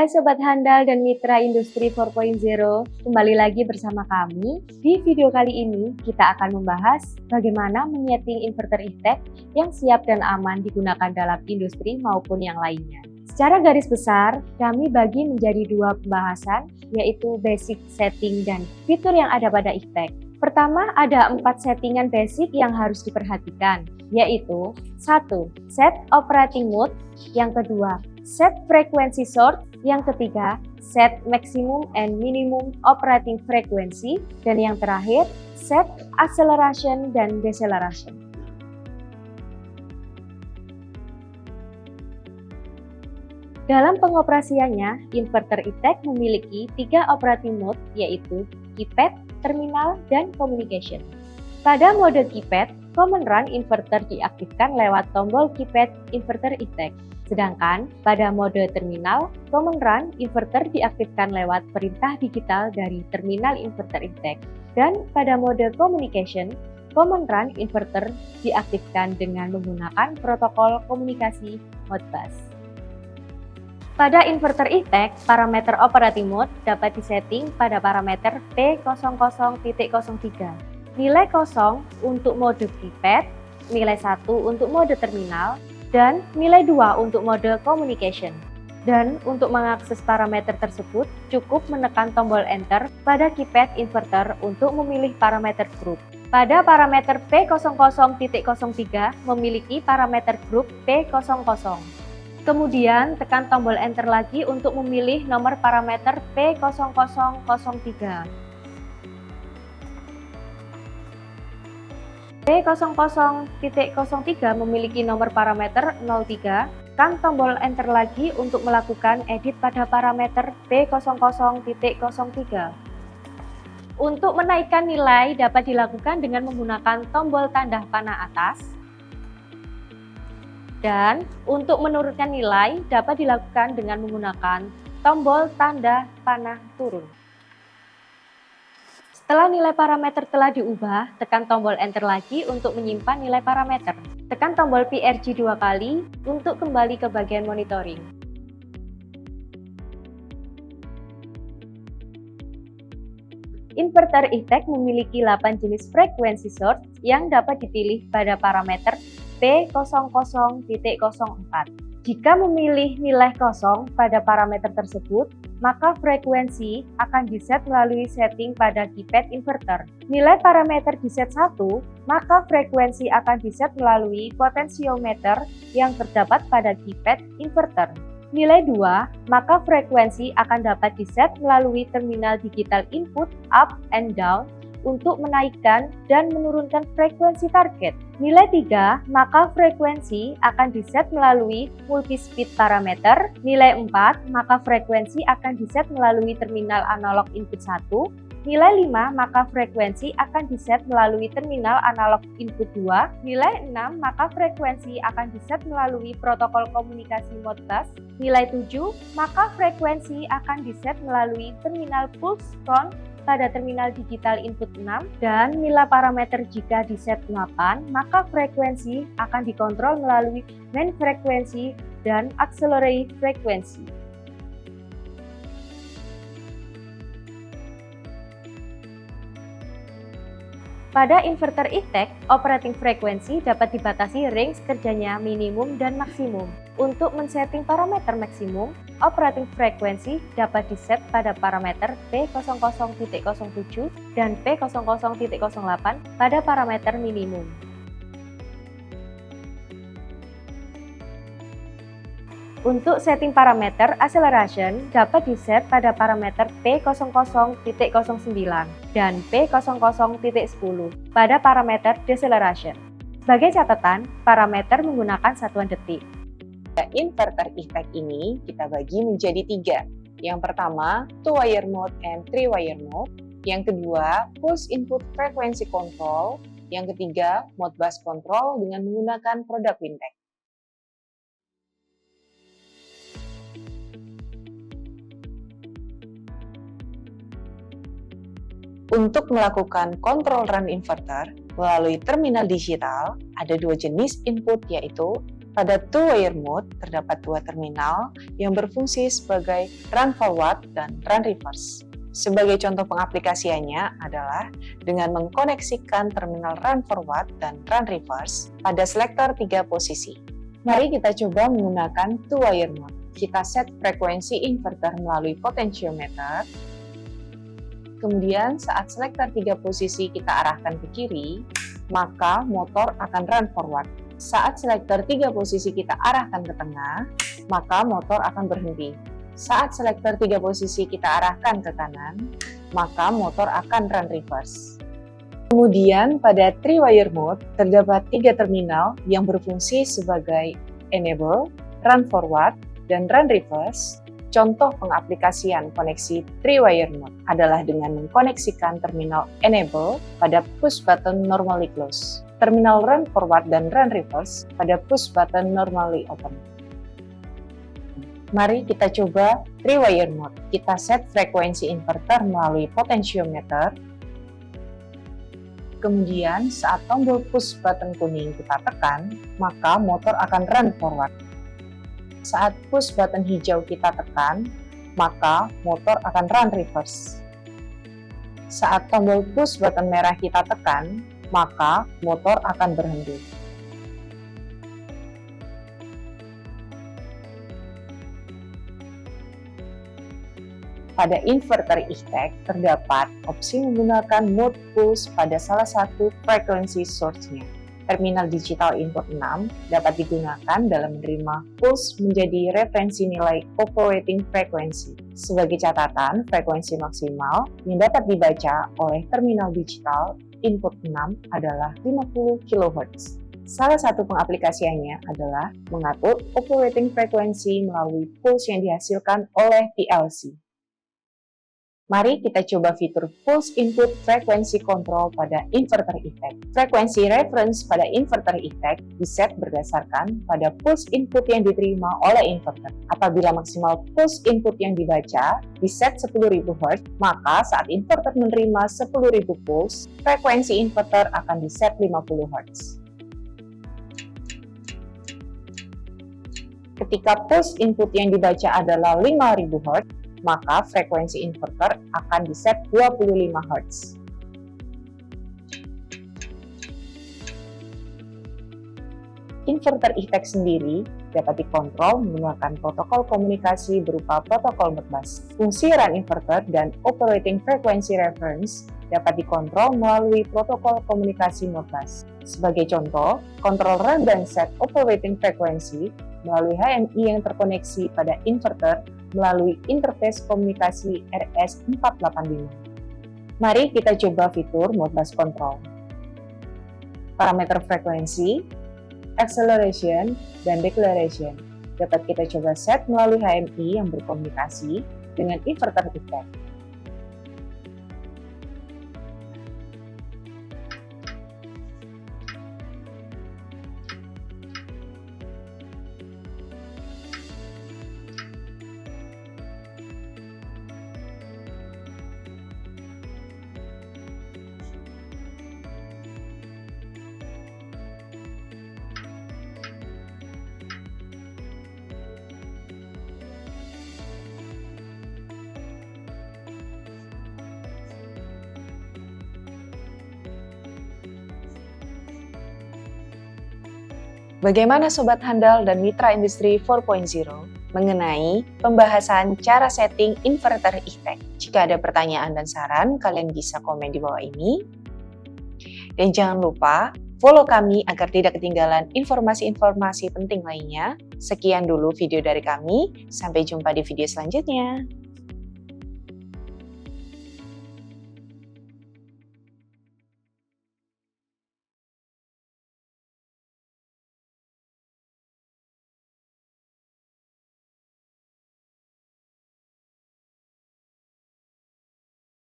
Hai Sobat Handal dan Mitra Industri 4.0, kembali lagi bersama kami. Di video kali ini kita akan membahas bagaimana menyeting inverter e-tech yang siap dan aman digunakan dalam industri maupun yang lainnya. Secara garis besar, kami bagi menjadi dua pembahasan, yaitu basic setting dan fitur yang ada pada e-tech. Pertama, ada 4 settingan basic yang harus diperhatikan, yaitu 1. Set operating mode, yang kedua, set frequency source, yang ketiga, set maximum and minimum operating frequency, dan yang terakhir, set acceleration dan deceleration. Dalam pengoperasiannya, inverter e-tech memiliki 3 operating mode, yaitu keypad, terminal, dan communication. Pada mode keypad, command run inverter diaktifkan lewat tombol keypad inverter e-tech. Sedangkan pada mode terminal, command run inverter diaktifkan lewat perintah digital dari terminal inverter e-tech. Dan pada mode communication, command run inverter diaktifkan dengan menggunakan protokol komunikasi Modbus. Pada inverter e-tech, parameter operating mode dapat disetting pada parameter P00.03. Nilai 0 untuk mode keypad, nilai 1 untuk mode terminal, dan nilai 2 untuk mode communication. Dan untuk mengakses parameter tersebut, cukup menekan tombol Enter pada keypad inverter untuk memilih parameter group. Pada parameter P00.03 memiliki parameter group P00. Kemudian tekan tombol Enter lagi untuk memilih nomor parameter P0003. P00.03 memiliki nomor parameter 03, tekan tombol Enter lagi untuk melakukan edit pada parameter P00.03. Untuk menaikkan nilai dapat dilakukan dengan menggunakan tombol tanda panah atas, dan untuk menurunkan nilai dapat dilakukan dengan menggunakan tombol tanda panah turun. Setelah nilai parameter telah diubah, tekan tombol Enter lagi untuk menyimpan nilai parameter. Tekan tombol PRG 2 kali untuk kembali ke bagian monitoring. Inverter e-tech memiliki 8 jenis frekuensi source yang dapat dipilih pada parameter P00.04. Jika memilih nilai 0 pada parameter tersebut, maka frekuensi akan diset melalui setting pada keypad inverter. Nilai parameter diset 1, maka frekuensi akan diset melalui potensiometer yang terdapat pada keypad inverter. Nilai 2, maka frekuensi akan dapat diset melalui terminal digital input up and down untuk menaikkan dan menurunkan frekuensi target. Nilai 3, maka frekuensi akan diset melalui multi-speed parameter. Nilai 4, maka frekuensi akan diset melalui terminal analog input 1. Nilai 5, maka frekuensi akan diset melalui terminal analog input 2. Nilai 6, maka frekuensi akan diset melalui protokol komunikasi Modbus. Nilai 7, maka frekuensi akan diset melalui terminal pulse tone pada terminal digital input 6, dan nilai parameter jika di set 8, maka frekuensi akan dikontrol melalui main frekuensi dan auxiliary frekuensi. Pada inverter e-tech, operating frekuensi dapat dibatasi range kerjanya minimum dan maksimum. Untuk men-setting parameter maksimum, operating frekuensi dapat diset pada parameter P00.07 dan P00.08 pada parameter minimum. Untuk setting parameter acceleration dapat diset pada parameter P00.09 dan P00.10 pada parameter deceleration. Sebagai catatan, parameter menggunakan satuan detik. Inverter e-tech ini kita bagi menjadi 3. Yang pertama, 2-wire mode and 3-wire mode. Yang kedua, pulse input frequency control. Yang ketiga, Modbus control dengan menggunakan produk Wintec. Untuk melakukan control run inverter melalui terminal digital, ada 2 jenis input, yaitu Pada two-wire mode, terdapat dua terminal yang berfungsi sebagai run forward dan run reverse. Sebagai contoh pengaplikasiannya adalah dengan mengkoneksikan terminal run forward dan run reverse pada selektor 3 posisi. Mari kita coba menggunakan two-wire mode. Kita set frekuensi inverter melalui potentiometer. Kemudian saat selektor 3 posisi kita arahkan ke kiri, maka motor akan run forward. Saat selektor 3 posisi kita arahkan ke tengah, maka motor akan berhenti. Saat selektor 3 posisi kita arahkan ke kanan, maka motor akan run reverse. Kemudian pada three-wire mode, terdapat 3 terminal yang berfungsi sebagai enable, run forward, dan run reverse. Contoh pengaplikasian koneksi three-wire mode adalah dengan mengkoneksikan terminal enable pada push button normally close, terminal run forward dan run reverse pada push button normally open. Mari kita coba three-wire mode. Kita set frekuensi inverter melalui potentiometer. Kemudian saat tombol push button kuning kita tekan, maka motor akan run forward. Saat push button hijau kita tekan, maka motor akan run reverse. Saat tombol push button merah kita tekan, maka motor akan berhenti. Pada inverter E-Tech terdapat opsi menggunakan mode pulse pada salah satu frekuensi source-nya. Terminal digital input 6 dapat digunakan dalam menerima pulse menjadi referensi nilai operating frequency. Sebagai catatan, frekuensi maksimal yang dapat dibaca oleh terminal digital input 6 adalah 50 kHz. Salah satu pengaplikasiannya adalah mengatur operating frequency melalui pulse yang dihasilkan oleh PLC. Mari kita coba fitur Pulse Input Frequency Control pada inverter E-Tech. Frekuensi reference pada inverter E-Tech diset berdasarkan pada pulse input yang diterima oleh inverter. Apabila maksimal pulse input yang dibaca diset 10.000 Hz, maka saat inverter menerima 10.000 pulse, frekuensi inverter akan diset 50 Hz. Ketika pulse input yang dibaca adalah 5.000 Hz, maka frekuensi inverter akan diset 25 Hz. Inverter E-Tech sendiri dapat dikontrol menggunakan protokol komunikasi berupa protokol Modbus. Fungsi run inverter dan operating frequency reference dapat dikontrol melalui protokol komunikasi Modbus. Sebagai contoh, kontrol run dan set operating frequency melalui HMI yang terkoneksi pada inverter melalui interface komunikasi RS485. Mari kita coba fitur Modbus Control. Parameter frekuensi, acceleration, dan deceleration dapat kita coba set melalui HMI yang berkomunikasi dengan inverter E-Tech. Bagaimana Sobat Handal dan Mitra Industri 4.0 mengenai pembahasan cara setting inverter E-Tech? Jika ada pertanyaan dan saran, kalian bisa komen di bawah ini. Dan jangan lupa follow kami agar tidak ketinggalan informasi-informasi penting lainnya. Sekian dulu video dari kami, sampai jumpa di video selanjutnya.